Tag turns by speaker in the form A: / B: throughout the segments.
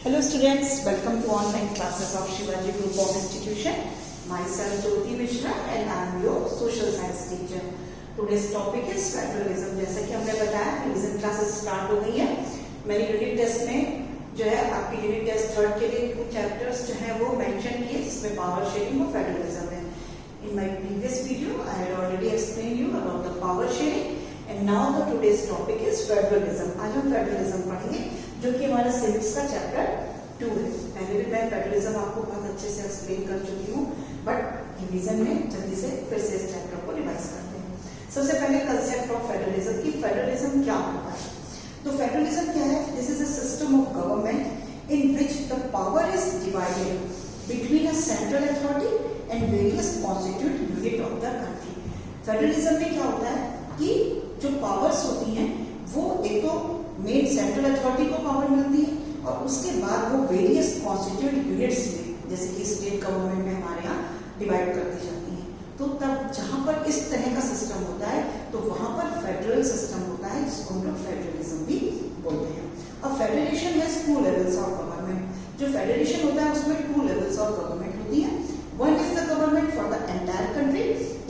A: Hello students, welcome to online classes of Shivaji Group of Institution. Myself Jyoti Mishra and I am your social science teacher. Today's topic is federalism. जैसे कि हमने बताया revision classes start हो गई है. मेरी unit test में जो है आपकी यूनिट टेस्ट थर्ड के लिए 2 चैप्टर्स जो है वो मेंशन किए जिसमें पावर शेयरिंग और फेडरलिज्म है. In my previous video I had already explained you about the power sharing and now the today's topic is federalism. आज हम फेडरलिज्म पढ़ेंगे जो कि हमारा सिविक्स का चैप्टर 2 है. पहले भी मैं फेडरलिज्म आपको बहुत अच्छे से एक्सप्लेन कर चुकी हूँ बट रिवीजन में जल्दी से फिर से इस चैप्टर को रिवाइज करते हैं. सबसे पहले कंसेप्ट ऑफ फेडरलिज्म की फेडरलिज्म क्या होता है. तो फेडरलिज्म क्या है? This is a system of government in which the power is divided between a central authority and various constitute unit of the country. Federalism में क्या होता है कि जो पावर्स होती हैं वो एक तो मेन सेंट्रल अथॉरिटी को पावर मिलती है और उसके बाद वो वेरियस कॉन्स्टिट्यूट यूनिट्स में जैसे कि स्टेट गवर्नमेंट में हमारे यहाँ डिवाइड कर दी जाती है. तो तब जहाँ पर इस तरह का सिस्टम होता है तो वहाँ पर फेडरल सिस्टम होता है जिसको हम लोग फेडरलिज्म भी बोलते हैं. अब federation has 2 levels of government. जो फेडरेशन होता है उसमें 2 लेवल्स ऑफ गवर्नमेंट होती है. One is the government for the entire country.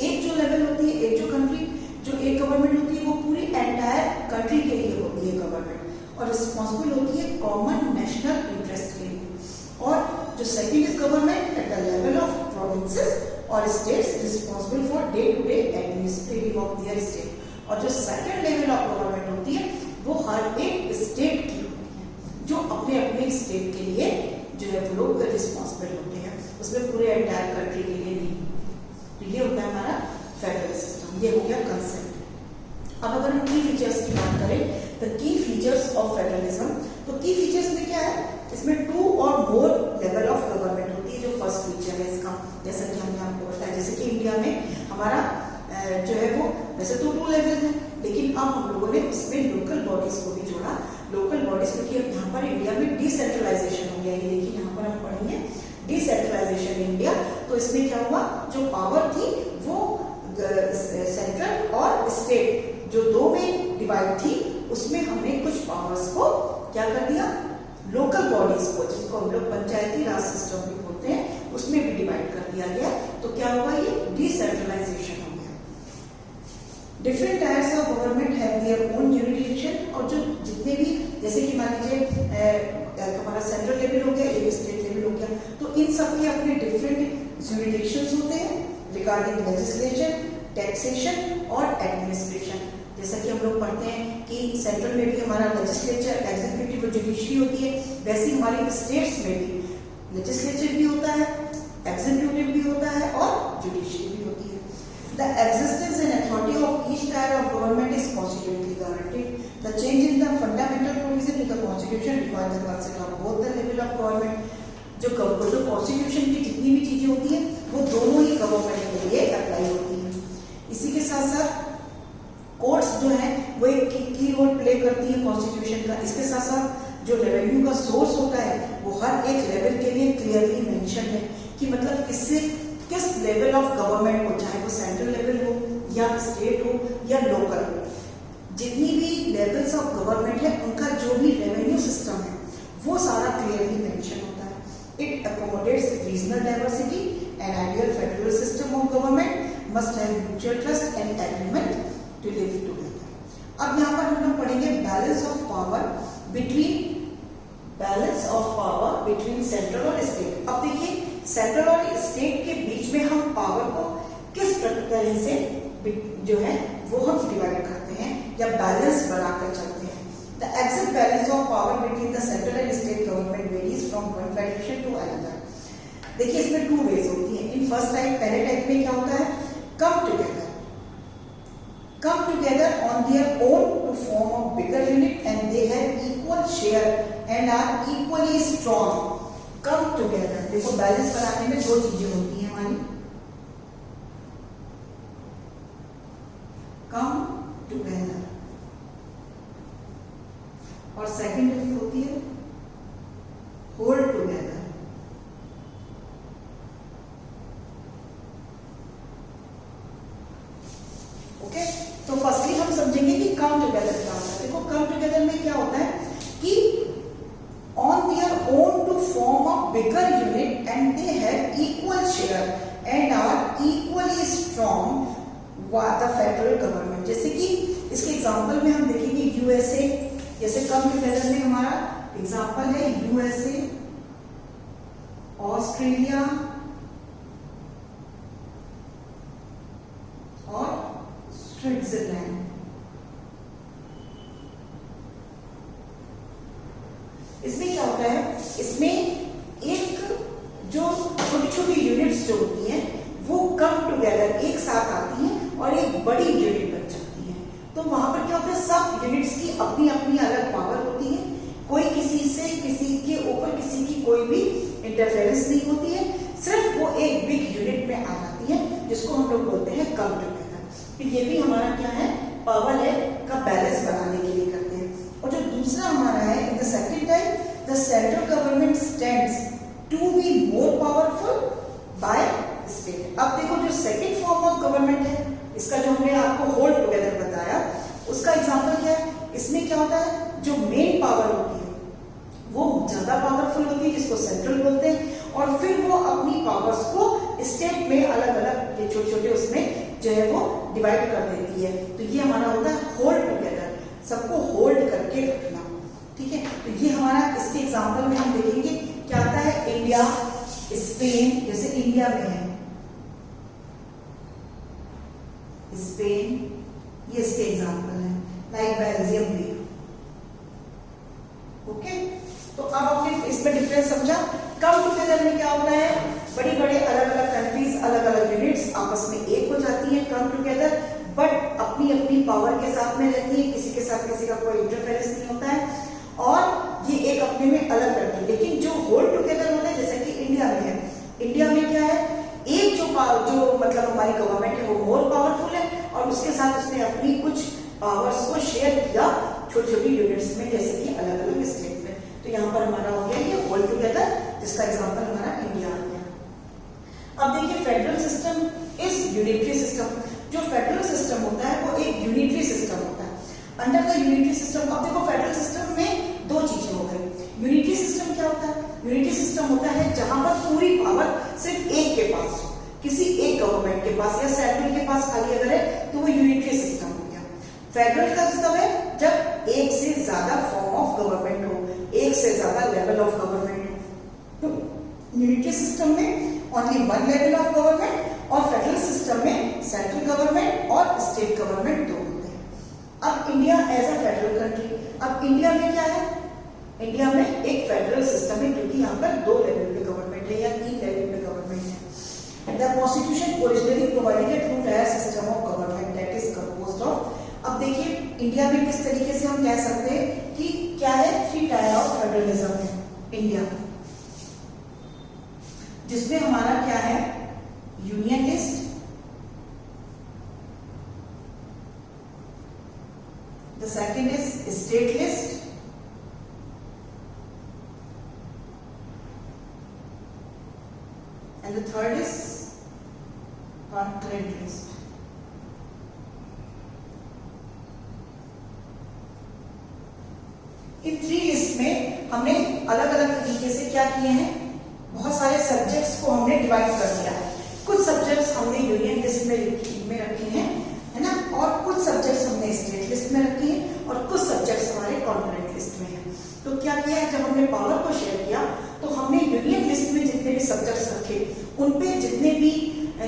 A: एक जो लेवल होती है, एक जो कंट्री जो एक गवर्नमेंट होती है वो पूरी एंटायर कंट्री के लिए होती है गवर्नमेंट और रिस्पॉन्सिबल होती है कॉमन नेशनल इंटरेस्ट के लिए. और जो second is government at the level of provinces और states responsible for day to day administrative of their state. और जो सेकंड लेवल ऑफ गवर्नमेंट होती है वो हर एक स्टेट की होती है जो अपने अपने स्टेट के लिए जो है वो लोग रिस्पॉन्सिबल होते हैं. उसमें पूरे एंटायर कंट्री के लिए नहीं. तो ये होता है हमारा फेडरल सिस्टम. ये हो गया कंसेप्ट. अब अगर हम की फीचर्स की बात करें तो की फीचर्स ऑफ फेडरलिज्म, तो की फीचर्स में क्या है? इसमें 2 और मोर लेवल ऑफ गवर्नमेंट होती है. जो फर्स्ट फीचर है इसका, जैसा कि हमने आपको बताया, जैसे कि इंडिया में हमारा जो है वो वैसे तो 2 लेवल है लेकिन अब हम लोगों ने इसमें लोकल बॉडीज को भी जोड़ा. लोकल बॉडीज क्योंकि यहाँ पर इंडिया में डिसेंट्रलाइजेशन हो गया. ये देखिए यहाँ पर हम पढ़ेंगे डिसेंट्रलाइजेशन इंडिया. तो इसमें क्या हुआ, जो पावर थी वो सेंट्रल और स्टेट जो 2 में डिवाइड थी उसमें हमने कुछ पावर्स को क्या कर दिया, लोकल बॉडीज को जिसको हम लोग पंचायती राज सिस्टम भी बोलते हैं उसमें भी डिवाइड कर दिया गया. तो क्या हुआ, ये डिसेंट्रलाइजेशन हो गया. Different tyres of government have their own jurisdiction. और जो जितने भी जैसे कि मान लीजिए हमारा सेंट्रल लेवल हो गया, एक स्टेट लेवल हो गया, तो इन सब के अपने डिफरेंट जुरिडिक्शंस होते हैं रिगार्डिंग लेजिस्लेशन, टैक्सेशन और एडमिनिस्ट्रेशन. जैसा कि हम लोग पढ़ते हैं कि सेंट्रल में भी हमारा लेजिस्लेचर, एग्जीक्यूटिव और जुडिशरी होती है, वैसे हमारी स्टेट्स में भी लेजिस्लेचर भी होता है, एग्जीक्यूटिव भी होता है और जुडिशरी भी होती है. The existence and authority of each tyre of government is constitutionally guaranteed. The change in the fundamental provision in the constitution requires the consent of both the level of government. जो constitution की जितनी भी चीजें होती हैं वो दोनों ही गवर्नमेंट के लिए अप्लाई होती हैं. इसी के साथ साथ कोर्ट्स जो है वो एक की रोल प्ले करती है कॉन्स्टिट्यूशन का. इसके साथ साथ जो रेवेन्यू का सोर्स होता है वो हर एक लेवल के लिए क्लियरली मेंशन है कि मतलब किससे किस लेवल ऑफ गवर्नमेंट हो, चाहे वो सेंट्रल लेवल हो या स्टेट हो या लोकल हो, जितनी भी लेवल्स ऑफ गवर्नमेंट है उनका जो भी रेवेन्यू सिस्टम है वो सारा क्लियरली मेंशन होता है. It accommodates regional diversity. An ideal federal system of government must have mutual trust and agreement to live together. अब यहाँ पर हम लोग पढ़ेंगे balance of power between central और स्टेट. अब देखिए सेंट्रल और स्टेट के बीच में हम पावर को किस तरह से जो है वो हम डिवाइड करते हैं या बैलेंस बनाकर चलते हैं. The exact balance of power between the central and state government varies from one federation to another. देखिए इसमें 2 वेज होती है. इन फर्स्ट टाइप, पहले टाइप में क्या होता है, come together on their own to form a bigger unit and they have equal share and are equally strong. Come together. देखो बैलेंस बनाने में 2 चीजें होती हैं हमारी. Come together और सेकंड होती है hold together. ओके, तो फर्स्टली हम समझेंगे कि कम टुगेदर क्या होता है. देखो कम टुगेदर में क्या होता है कि on their own the federal government. जैसे कि इसके एग्जांपल में हम देखेंगे यूएसए, जैसे कम टुगेदर में हमारा एग्जांपल है यूएसए, ऑस्ट्रेलिया और स्विट्जरलैंड। इसमें क्या होता है, इसमें एक जो छोटी छोटी यूनिट्स जो होती हैं वो कम टुगेदर एक साथ आती हैं और एक बड़ी यूनिट बन जाती है। तो वहां पर क्या होता है, सब यूनिट्स की अपनी अपनी अलग पावर होती है, कोई किसी से किसी के ऊपर किसी की कोई भी इंटरफेरेंस नहीं होती है, सिर्फ वो एक बिग यूनिट में आ जाती है जिसको हम लोग बोलते हैं कम टुगेदर। तो ये भी हमारा क्या है, पावर है का बैलेंस बनाने के लिए करते हैं। और जो दूसरा हमारा है, in the second type the central government stands to be more powerful by state. अब देखो जो सेकंड फॉर्म ऑफ गवर्नमेंट है, इसका जो हमने आपको होल्ड टुगेदर बताया, उसका एग्जांपल क्या है, इसमें क्या होता है, जो मेन पावर होती है वो ज्यादा पावरफुल होती है जिसको सेंट्रल बोलते हैं, और फिर वो अपनी पावर्स को स्टेट में अलग अलग ये छोटे छोटे उसमें जो है वो डिवाइड कर देती है। तो ये हमारा होता है होल्ड टुगेदर, सबको होल्ड करके रखना। ठीक है, तो ये हमारा इसके एग्जांपल में हम देखेंगे क्या आता है, इंडिया, स्पेन, जैसे इंडिया में है स्पेन, ये इसके एग्जांपल है, लाइक बेल्जियम भी। ओके, तो अब आपने इसमें डिफरेंस समझा। कम टुगेदर में क्या होता है, बड़ी बड़े अलग अलग कंट्रीज, अलग अलग यूनिट्स आपस में एक हो जाती हैं कम टुगेदर, बट अपनी अपनी पावर के साथ में रहती है, किसी के साथ किसी का कोई इंटरफेरेंस नहीं होता है, और ये एक अपने में अलग करती है। लेकिन जो होल्ड टुगेदर होता है, जैसे कि इंडिया में है, इंडिया में क्या है, एक जो मतलब हमारी गवर्नमेंट है वो मोर पावरफुल है, और उसके साथ उसने अपनी कुछ पावर्स को शेयर किया छोटी छोटी यूनिट्स में, जैसे कि अलग अलग स्टेट में। तो यहाँ पर हमारा हो गया ये होल्ड टुगेदर, जिसका एग्जांपल हमारा इंडिया आ गया। अब देखिए federal system is unitary system. जो फेडरल सिस्टम होता है वो एक यूनिटरी सिस्टम होता है। अंडर द यूनिटरी सिस्टम, अब देखो फेडरल सिस्टम में दो चीजें हो गई। यूनिटरी सिस्टम क्या होता है, यूनिटरी सिस्टम होता है जहां पर पूरी पावर सिर्फ एक के पास हो, किसी एक गवर्नमेंट के पास या सेंट्रल के पास खाली अगर है तो वो यूनिटरी सिस्टम हो गया। फेडरल का मतलब है जब एक से ज्यादा फॉर्म ऑफ गवर्नमेंट हो, एक से ज्यादा लेवल ऑफ गवर्नमेंट हो। तो यूनिटरी सिस्टम में only one level of government, और फेडरल सिस्टम में सेंट्रल गवर्नमेंट और स्टेट गवर्नमेंट दो होते हैं। अब India as a federal country, अब इंडिया में क्या है, इंडिया में एक फेडरल सिस्टम है, क्योंकि यहाँ पर दो लेवल पे गवर्नमेंट है या 3 लेवल पे गवर्नमेंट है। The Constitution originally provided a two-tier system of government that is composed of, अब देखिए इंडिया में किस तरीके से हम कह सकते हैं कि क्या है, 3 टायर ऑफ फेडरलिज्म है इंडिया, जिसमें हमारा क्या है, union list, the second is state list, and the third is concurrent list. In 3 list में हमने अलग अलग तरीके से क्या किए हैं, बहुत सारे सब्जेक्ट्स को हमने डिवाइड कर दिया है। कुछ सब्जेक्ट्स हमने यूनियन लिस्ट में रखे हैं, है ना, और कुछ सब्जेक्ट्स हमने स्टेट लिस्ट में रखे हैं, और कुछ सब्जेक्ट्स हमारे कॉन्करेंट लिस्ट में हैं। तो क्या किया है, जब हमने पावर को शेयर किया तो हमने यूनियन लिस्ट में जितने भी सब्जेक्ट्स रखे उन पे जितने भी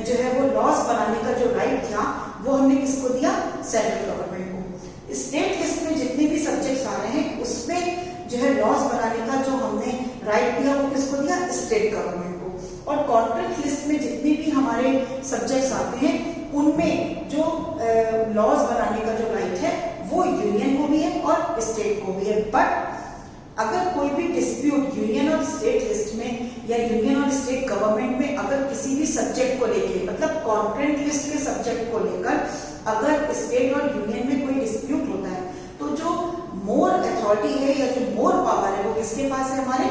A: जो है वो लॉस बनाने का जो राइट था वो हमने किसको दिया, सेंट्रल गवर्नमेंट को। स्टेट लिस्ट में जितने भी सब्जेक्ट्स आ रहे हैं उसमें जो है लॉस बनाने का जो हमने राइट दिया वो किसको दिया, स्टेट गवर्नमेंट को। और कॉन्ट्रैक्ट लिस्ट में जितने भी हमारे सब्जेक्ट्स आते हैं उनमें जो लॉस बनाने का जो राइट है वो यूनियन को भी है और स्टेट को भी है। बट अगर कोई भी डिस्प्यूट यूनियन और स्टेट लिस्ट में या यूनियन और स्टेट गवर्नमेंट में अगर किसी भी सब्जेक्ट को लेके, मतलब कॉन्करेंट लिस्ट के सब्जेक्ट को लेकर अगर स्टेट और यूनियन में कोई डिस्प्यूट होता है तो जो मोर अथॉरिटी है या जो मोर पावर है वो किसके पास है, हमारे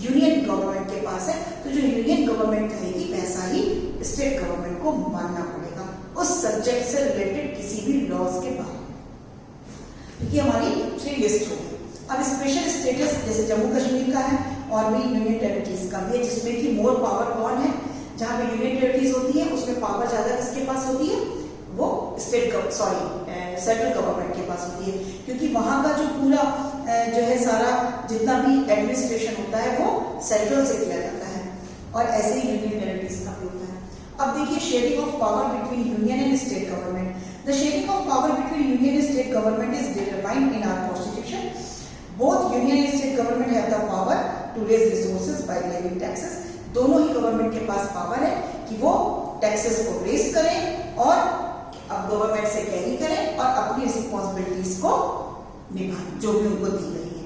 A: यूनियन गवर्नमेंट के पास है। तो जो यूनियन गवर्नमेंट कहेगी वैसा ही स्टेट गवर्नमेंट को मानना पड़ेगा उस सब्जेक्ट से रिलेटेड किसी भी लॉज के बारे में। ये हमारी 3 लिस्ट होगी। अब स्पेशल स्टेटस जैसे जम्मू कश्मीर का है और भी यूनियन टेरिटरीज का भी है, जिसमें कि मोर पावर कौन है, जहां पे यूनियन टेरिटरीज होती है उसमें पावर ज्यादा किसके पास होती है, वो सेंट्रल गवर्नमेंट के पास होती है, क्योंकि वहां का जो पूरा जो है सारा जितना भी एडमिनिस्ट्रेशन होता है वो सेंट्रल से किया जाता है, और ऐसे ही यूनियन टेरिटरीज का भी होता है। अब देखिए sharing of power between union and state government. The sharing of power between union and state government is determined in our constitution. Both union and state government have the power to raise resources by levying taxes. दोनों ही government के पास power है कि वो taxes को raise करें और अब गवर्नमेंट से कैरी करें और अपनी रिस्पॉन्सिबिलिटीज को निभाएं जो भी उनको दी गई है।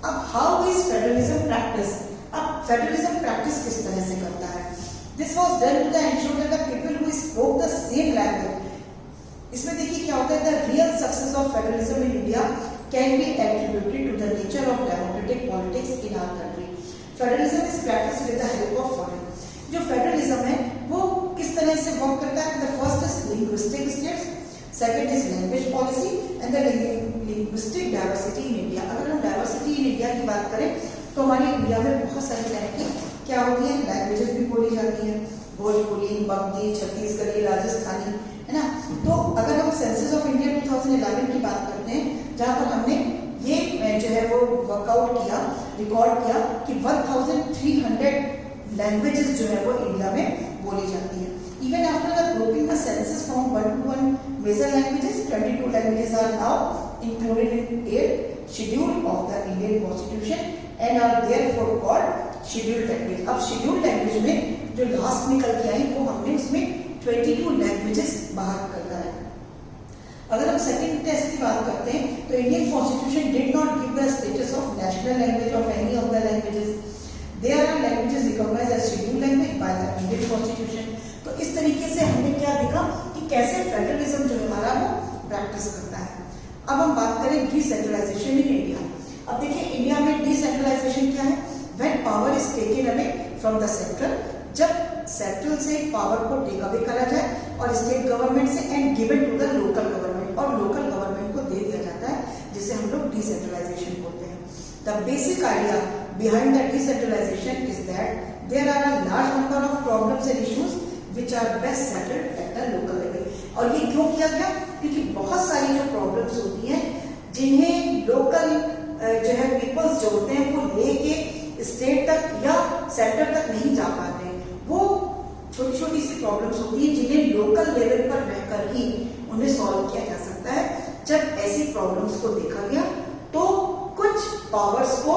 A: अब हाउ इज फेडरलिज्म प्रैक्टिस? अब फेडरलिज्म प्रैक्टिस किस तरह से करता है? This was done to the ensure that the people who spoke the same language. इसमें देखिए क्या होता है, the real success of federalism in India can be attributed to the nature of democratic politics in our country. Federalism is practised with the help of foreign. जो federalism है वो किस तरह से वर्क करता है? The first is linguistic states, second is language policy and the linguistic diversity in India. अगर हम डाइवर्सिटी इन इंडिया की बात करें तो हमारी इंडिया में बहुत सारी तरह की क्या होती है, लैंग्वेजेस भी बोली जाती है, भोजपुरी, मगधी, छत्तीसगढ़ी, राजस्थानी, है ना। तो अगर हम सेंसस ऑफ इंडिया 2011 की बात करते हैं, जहां पर हमने ये जो है वो वर्कआउट किया, रिकॉर्ड किया कि 1300 लैंग्वेजेस जो है वो इंडिया में बोली जाती है। Even after the grouping the census from 1 major languages, 22 languages are now included in 8 schedule of the Indian constitution and are therefore called scheduled language. अब शेड्यूल्ड लैंग्वेज में जो लास्ट निकल के आई वो हमने उसमें 22 लैंग्वेजेस बाहर करता है। अगर हम सेकंड टेस्ट की बात करते हैं तो Indian constitution did not give the status of national language of any of the languages. There are languages recognized as scheduled language by the Indian Constitution। तो इस तरीके से हमने क्या देखा कि कैसे फेडरलिज्म जो हमारा वो प्रैक्टिस करता है। अब हम बात करें डिसेंट्रलाइजेशन इन इंडिया। अब देखिए इंडिया में डिसेंट्रलाइजेशन क्या है? When power is taken away from the central, जब सेंट्रल से पावर को टेक अवे करा जाए और स्टेट गवर्नमेंट से and given to the local government, और लोकल गवर्नमेंट को दे दिया जाता है, जिसे हम लोग डिसेंट्रलाइजेशन बोलते हैं। The basic idea behind the decentralization is that there are a large number of problems and issues which are best settled at the local level। और ये क्यों किया गया? क्योंकि बहुत सारी जो प्रॉब्लम्स होती हैं जिन्हें लोकल जो है पीपल्स जो होते हैं वो लेके स्टेट तक या सेंटर तक नहीं जा पाते हैं, वो छोटी छोटी सी प्रॉब्लम्स होती हैं जिन्हें लोकल लेवल पर रहकर ही उन्हें सॉल्व किया जा सकता है। जब ऐसी प्रॉब्लम्स को देखा गया तो कुछ पावर्स को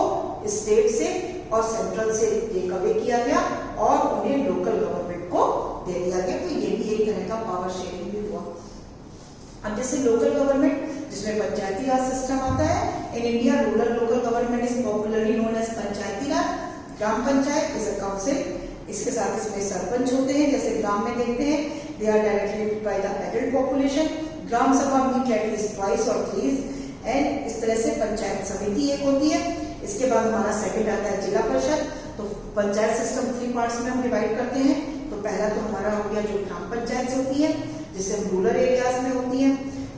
A: स्टेट से और सेंट्रल से टेक अवे किया गया और उन्हें लोकल गवर्नमेंट को दे दिया गया। तो ये भी एक तरह का पावर शेयरिंग भी हुआ। अब जैसे लोकल गवर्नमेंट जिसमें पंचायती राज सिस्टम आता है, in India rural local government is popularly known as Panchayati Raj. Gram Panchayat is a council, इसके साथ इसमें सरपंच होते हैं, जैसे ग्राम में देखते हैं they are directly elected by the adult population. Gram Sabha meet at least twice और थ्रीज एंड इस तरह से पंचायत समिति एक होती है। इसके बाद हमारा सेकंड आता है जिला परिषद। तो पंचायत सिस्टम 3 पार्ट्स में हम डिवाइड करते हैं। तो पहला तो हमारा हो गया जो ग्राम पंचायत होती है, जिसे हम रूरल एरियाज में होती है।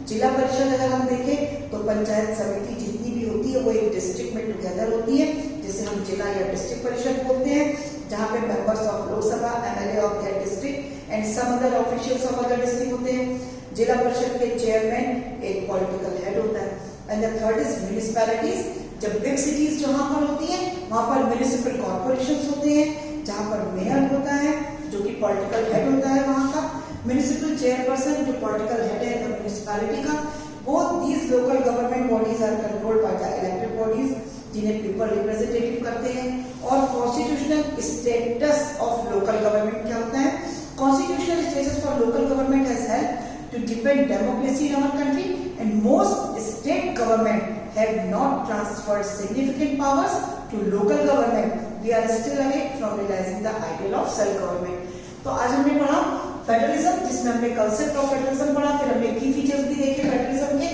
A: जिला परिषद अगर हम देखें तो पंचायत समिति जितनी भी होती है वो एक डिस्ट्रिक्ट में टुगेदर होती है, जिसे हम जिला या डिस्ट्रिक्ट परिषद बोलते हैं, जहाँ पे members of Lok Sabha, MLA of that district and some other officials of other district होते हैं। जिला परिषद के चेयरमैन एक पॉलिटिकल हेड होता है। And the third is municipalities. जब बिग सिटीज जहां पर होती हैं वहां पर म्युनिसिपल कॉर्पोरेशंस होते हैं, जहां पर मेयर होता है जो कि पॉलिटिकल हेड होता है वहां का, म्युनिसिपल चेयरपर्सन जो पॉलिटिकल हेड है म्युनिसिपैलिटी का। Both these local government bodies are controlled by the elected bodies जिन्हें पीपल रिप्रेजेंटेटिव करते हैं। और constitutional status of local government क्या होता है? Constitutional status for local government has helped to defend democracy in our country, and most state government have not transferred significant powers to local government. We are still away from realizing the ideal of self government। तो आज हमने पढ़ा federalism, जिसमें हमने concept of federalism पढ़ा, फिर हमने की फीचर्स भी देखे फेडरलिज्म के।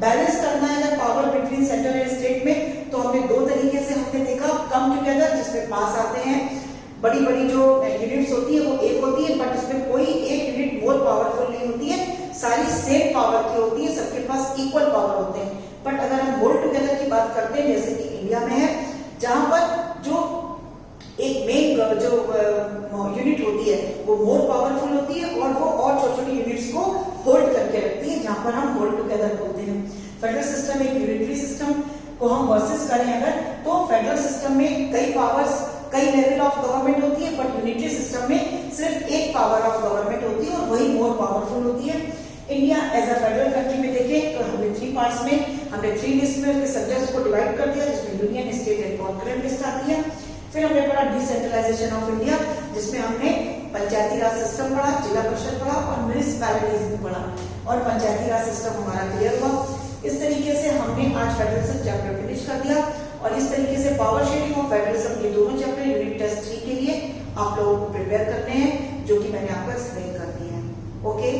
A: बैलेंस करना है ना power between central and state में, तो हमने 2 तरीके से हमने देखा, कम टुगेदर जिसमें पास आते हैं, बड़ी बड़ी जो यूनिट्स होती है वो एक होती है, बट उसमें कोई एक यूनिट मोर पावरफुल नहीं होती है, सारी सेम पावर की होती है, सबके पास इक्वल पावर होते हैं। बट अगर हम होल्ड टुगेदर की बात करते हैं, जैसे कि इंडिया में है, जहां पर जो एक मेन जो यूनिट होती है वो मोर पावरफुल होती है और वो और छोटी छोटी यूनिट्स यूनिट्स को होल्ड करके रखती है, जहां पर हम होल्ड टुगेदर बोलते हैं। फेडरल सिस्टम एक यूनिटरी सिस्टम को हम वर्सेस करें अगर, तो फेडरल सिस्टम में कई पावर्स, कई लेवल ऑफ गवर्नमेंट होती है, बट यूनिटरी सिस्टम में सिर्फ एक पावर ऑफ गवर्नमेंट होती है और वही मोर पावरफुल होती है। India as a federal country में देखें तो हमने 3 पार्ट्स में, हमने 3 लिस्ट में उसके सब्जेक्ट्स को डिवाइड कर दिया, जिसमें union, state and concurrent list आती है। फिर हमने पढ़ा डिसेंट्रलाइजेशन ऑफ इंडिया, जिसमें हमने पंचायती राज सिस्टम पढ़ा, जिला परिषद पढ़ा और म्युनिसिपैलिटीज भी पढ़ा, और पंचायती राज सिस्टम हमारा क्लियर हुआ। इस तरीके से हमने आज फेडरलिज्म चैप्टर फिनिश कर दिया, और इस तरीके से पावर शेयरिंग और फेडरलिज्म ये दोनों चैप्टर यूनिट टेस्ट 3 के लिए आप लोगों को प्रिपेयर करने हैं, जो कि मैंने आपको एक्सप्लेन कर दिया है। ओके।